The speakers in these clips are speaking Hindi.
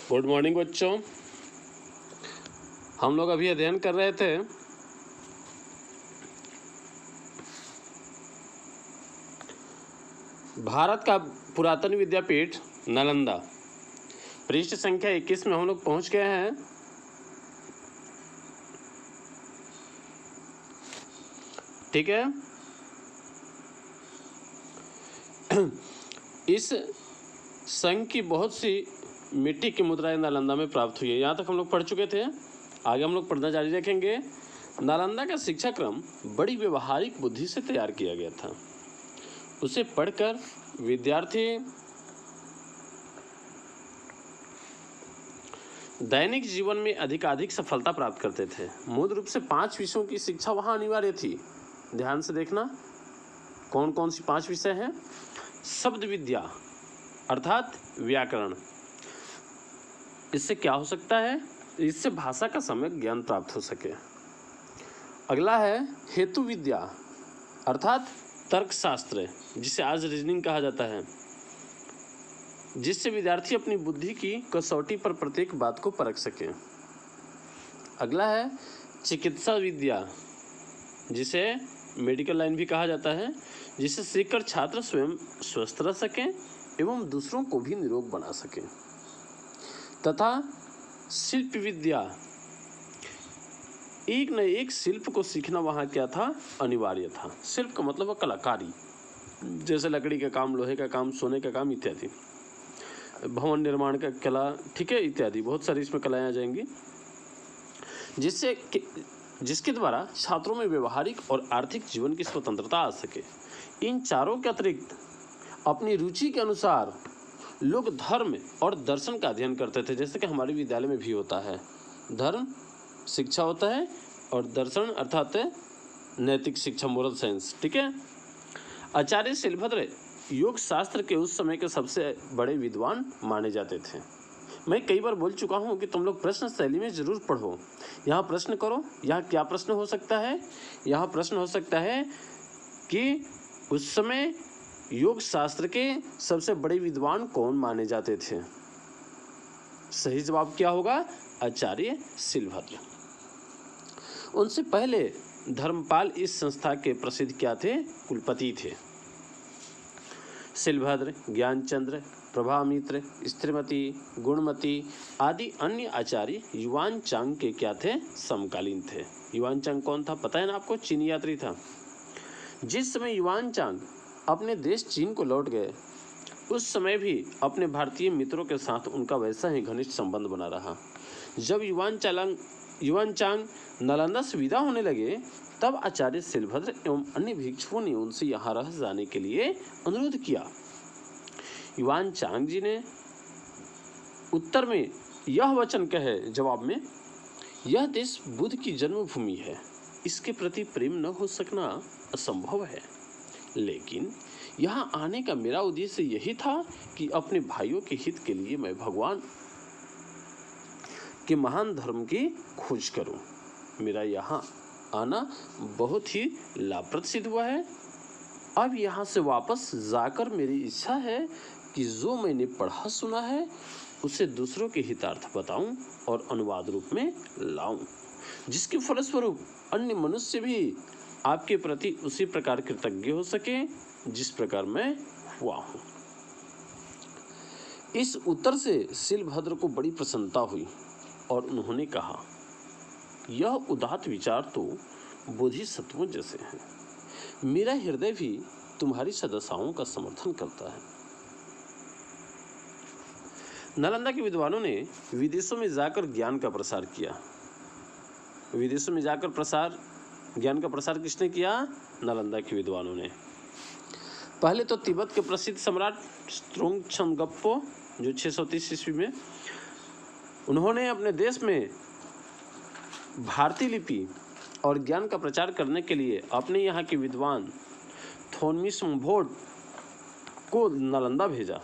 गुड मॉर्निंग बच्चों। हम लोग अभी अध्ययन कर रहे थे भारत का पुरातन विद्यापीठ नालंदा। पृष्ठ संख्या 21 में हम लोग पहुंच गए हैं। ठीक है, इस संघ की बहुत सी मिट्टी की मुद्राएं नालंदा में प्राप्त हुई है। यहाँ तक हम लोग पढ़ चुके थे, आगे हम लोग पढ़ना जारी रखेंगे। नालंदा का शिक्षा क्रम बड़ी व्यवहारिक बुद्धि से तैयार किया गया था। उसे पढ़कर विद्यार्थी दैनिक जीवन में अधिकाधिक सफलता प्राप्त करते थे। मूल रूप से 5 विषयों की शिक्षा वहाँ अनिवार्य थी। ध्यान से देखना कौन कौन सी 5 विषय हैं। शब्द विद्या अर्थात व्याकरण, इससे क्या हो सकता है, इससे भाषा का सम्यक ज्ञान प्राप्त हो सके। अगला है हेतु विद्या अर्थात तर्कशास्त्र, जिसे आज रीजनिंग कहा जाता है, जिससे विद्यार्थी अपनी बुद्धि की कसौटी पर प्रत्येक बात को परख सके। अगला है चिकित्सा विद्या, जिसे मेडिकल लाइन भी कहा जाता है, जिसे सीखकर छात्र स्वयं स्वस्थ रह सकें एवं दूसरों को भी निरोग बना सकें। तथा शिल्प विद्या, एक न एक शिल्प को सीखना वहाँ क्या था, अनिवार्य था। शिल्प का मतलब कलाकारी, जैसे लकड़ी का काम, लोहे का काम, सोने का काम इत्यादि, भवन निर्माण का कला, ठीक है, इत्यादि बहुत सारी इसमें कलाएं आ जाएंगी, जिसके द्वारा छात्रों में व्यवहारिक और आर्थिक जीवन की स्वतंत्रता आ सके। इन चारों के अतिरिक्त अपनी रुचि के अनुसार लोग धर्म और दर्शन का अध्ययन करते थे, जैसे कि हमारे विद्यालय में भी होता है। धर्म शिक्षा होता है और दर्शन अर्थात नैतिक शिक्षा, मोरल साइंस। ठीक है। आचार्य शिलभद्र योग शास्त्र के उस समय के सबसे बड़े विद्वान माने जाते थे। मैं कई बार बोल चुका हूँ कि तुम लोग प्रश्न शैली में जरूर पढ़ो। यहाँ प्रश्न करो, यहाँ क्या प्रश्न हो सकता है, यहाँ प्रश्न हो सकता है कि उस समय योग शास्त्र के सबसे बड़े विद्वान कौन माने जाते थे। सही जवाब क्या होगा, आचार्य शिलभद्र। उनसे पहले धर्मपाल इस संस्था के प्रसिद्ध क्या थे, कुलपति थे। शिलभद्र, ज्ञानचंद्र, प्रभामित्र, स्त्रीमती, गुणमती आदि अन्य आचार्य युवान चांग के क्या थे, समकालीन थे। युवान चांग कौन था, पता है ना आपको, चीनी यात्री था। जिस समय युवान चांग अपने देश चीन को लौट गए, उस समय भी अपने भारतीय मित्रों के साथ उनका वैसा ही घनिष्ठ संबंध बना रहा। जब युवान चांग नालंदा से विदा होने लगे, तब आचार्य शिलभद्र एवं अन्य भिक्षुओं ने उनसे यहाँ रह जाने के लिए अनुरोध किया। युवान चांग जी ने उत्तर में यह वचन कहे, जवाब में, यह देश बुद्ध की जन्मभूमि है, इसके प्रति प्रेम न हो सकना असंभव है, लेकिन यहाँ आने का मेरा उद्देश्य यही था कि अपने भाइयों के हित के लिए मैं भगवान के महान धर्म की खोज करूं। मेरा यहाँ आना बहुत ही लाभप्रद सिद्ध हुआ है। अब यहाँ से वापस जाकर मेरी इच्छा है कि जो मैंने पढ़ा सुना है उसे दूसरों के हितार्थ बताऊं और अनुवाद रूप में लाऊं, जिसके फलस्वरूप अन्य मनुष्य भी आपके प्रति उसी प्रकार कृतज्ञ हो सके जिस प्रकार मैं हुआ हूं। इस उत्तर से शिलभद्र को बड़ी प्रसन्नता हुई और उन्होंने कहा, यह उदात्त विचार तो बोधिसत्वों जैसे हैं। मेरा हृदय भी तुम्हारी सदस्यों का समर्थन करता है। नालंदा के विद्वानों ने विदेशों में जाकर ज्ञान का प्रसार किया। विदेशों में जाकर ज्ञान का प्रसार किसने किया, नालंदा के विद्वानों ने। पहले तो तिब्बत के प्रसिद्ध सम्राट त्सोंग-त्संगपो, जो 630 ईस्वी में, उन्होंने अपने देश में भारतीय लिपि और ज्ञान का प्रचार करने के लिए अपने यहाँ के विद्वान थोन्मिसंभोट को नालंदा भेजा,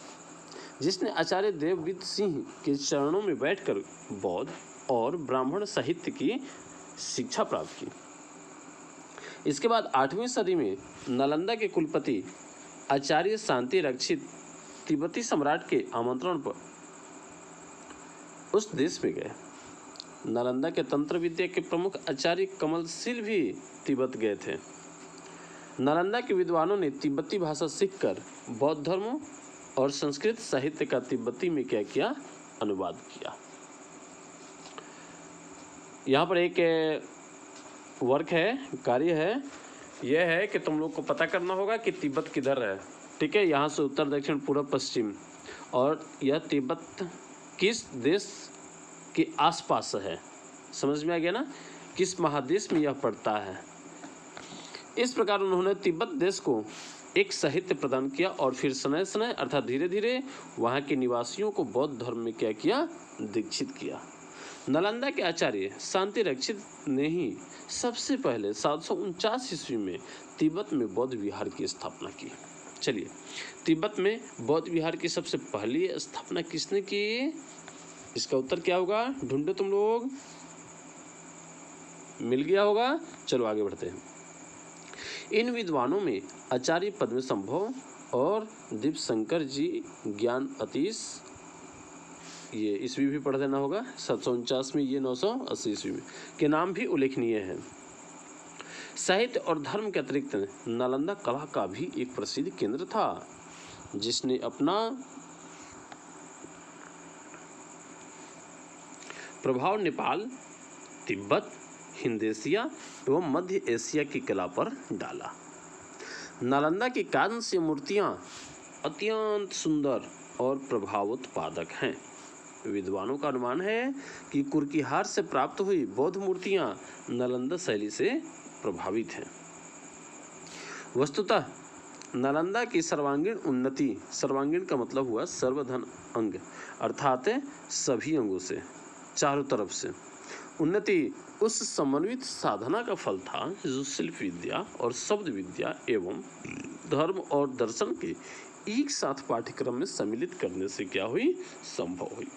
जिसने आचार्य देवविद सिंह के चरणों में बैठकर बौद्ध और ब्राह्मण साहित्य की शिक्षा प्राप्त की। इसके बाद 8वीं सदी में नालंदा के कुलपति आचार्य शांति रक्षित तिब्बती सम्राट के आमंत्रण पर उस देश में गए। नालंदा के तंत्र विद्या के प्रमुख आचार्य कमलशील भी तिब्बत गए थे। नालंदा के विद्वानों ने तिब्बती भाषा सीखकर बौद्ध धर्म और संस्कृत साहित्य का तिब्बती में क्या किया, अनुवाद किया। यहाँ पर एक वर्क है, कार्य है, यह है कि तुम लोग को पता करना होगा कि तिब्बत किधर है। ठीक है, यहाँ से उत्तर दक्षिण पूर्व पश्चिम, और यह तिब्बत किस देश के आसपास है, समझ में आ गया ना, किस महादेश में यह पड़ता है। इस प्रकार उन्होंने तिब्बत देश को एक साहित्य प्रदान किया और फिर समय समय अर्थात धीरे धीरे वहाँ के निवासियों को बौद्ध धर्म में क्या किया, दीक्षित किया। नालंदा के आचार्य शांति रक्षित ने ही सबसे पहले 749 ईस्वी में तिब्बत में बौद्ध विहार की स्थापना की। चलिए, तिब्बत में बौद्ध विहार की सबसे पहली स्थापना किसने की, इसका उत्तर क्या होगा, ढूंढो तुम लोग, मिल गया होगा। चलो आगे बढ़ते हैं। इन विद्वानों में आचार्य पद्मसंभव और दीपशंकर जी ज्ञान अतीश, ये ईस्वी भी पढ़ देना होगा, 749 में, ये 980 ईस्वी में, के नाम भी उल्लेखनीय है। साहित्य और धर्म के अतिरिक्त नालंदा कला का भी एक प्रसिद्ध केंद्र था, जिसने अपना प्रभाव नेपाल, तिब्बत, हिंद एशिया एवं मध्य एशिया की कला पर डाला। नालंदा की कांस्य मूर्तियां अत्यंत सुंदर और प्रभावोत्पादक हैं। विद्वानों का अनुमान है कि कुर्कीहार से प्राप्त हुई बौद्ध मूर्तियां नालंदा शैली से प्रभावित हैं। वस्तुतः नालंदा की सर्वांगीण उन्नति, सर्वांगीण का मतलब हुआ सर्वधन अंग, अर्थात सभी अंगों से, चारों तरफ से उन्नति उस समन्वित साधना का फल था जो शिल्प विद्या और शब्द विद्या एवं धर्म और दर्शन के एक साथ पाठ्यक्रम में सम्मिलित करने से क्या हुई, संभव हुई।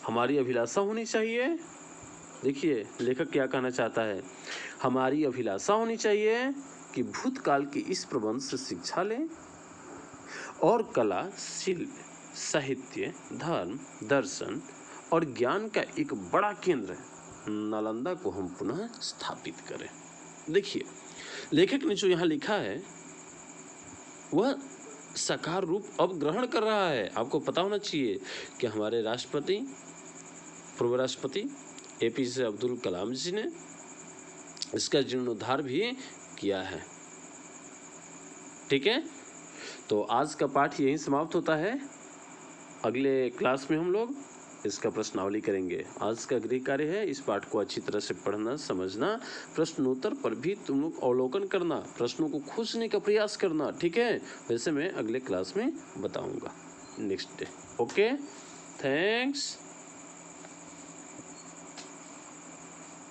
हमारी अभिलाषा होनी चाहिए, देखिए लेखक क्या कहना चाहता है, हमारी अभिलाषा होनी चाहिए कि भूतकाल के इस प्रबंध से शिक्षा लें और कला, शिल्प, साहित्य, धर्म, दर्शन और ज्ञान का एक बड़ा केंद्र नालंदा को हम पुनः स्थापित करें। देखिए, लेखक ने जो यहाँ लिखा है वह साकार रूप अब ग्रहण कर रहा है। आपको पता होना चाहिए कि हमारे राष्ट्रपति, पूर्व राष्ट्रपति APJ अब्दुल कलाम जी ने इसका जीर्णोद्धार भी किया है। ठीक है, तो आज का पाठ यहीं समाप्त होता है। अगले क्लास में हम लोग इसका प्रश्नावली करेंगे। आज का गृह कार्य है, इस पाठ को अच्छी तरह से पढ़ना, समझना, प्रश्नोत्तर पर भी तुम लोग अवलोकन करना, प्रश्नों को खोजने का प्रयास करना। ठीक है, वैसे मैं अगले क्लास में बताऊंगा नेक्स्ट डे। Okay, thanks.